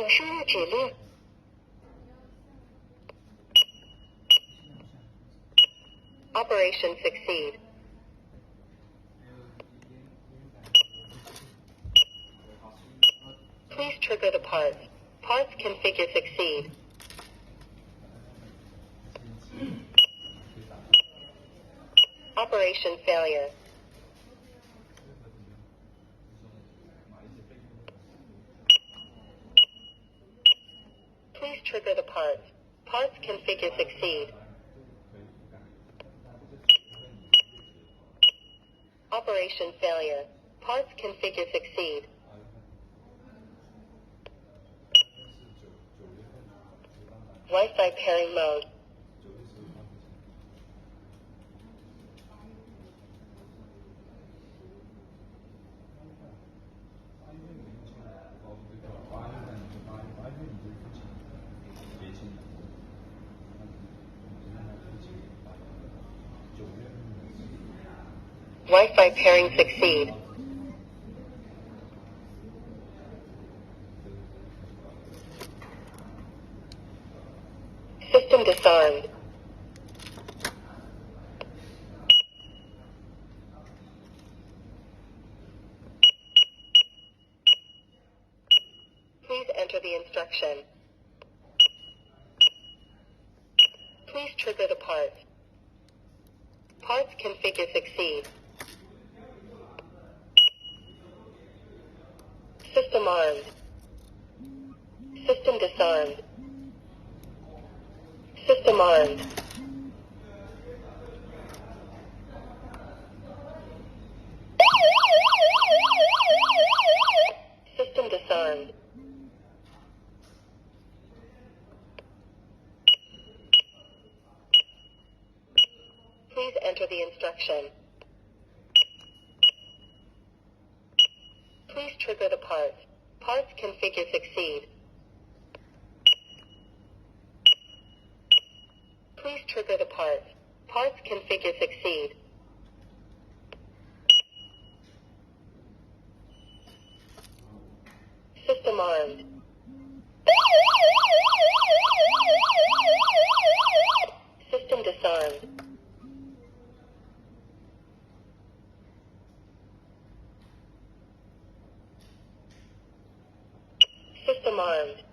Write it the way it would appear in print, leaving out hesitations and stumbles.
请输入指令。Operation succeed. Please trigger the parts. Parts configure succeed. Operation failure. Please trigger the parts. Parts configure succeed. Operation failure. Parts configure succeed. Wi-Fi pairing mode. Wi-Fi pairing succeed. System disarmed. Please enter the instruction. Please trigger the parts. Parts configure succeed. System armed. System disarmed. System armed. System disarmed. Please enter the instruction. Please trigger the parts. Parts configure succeed. Please trigger the parts. Parts configure succeed. System armed. System disarmed. System armed.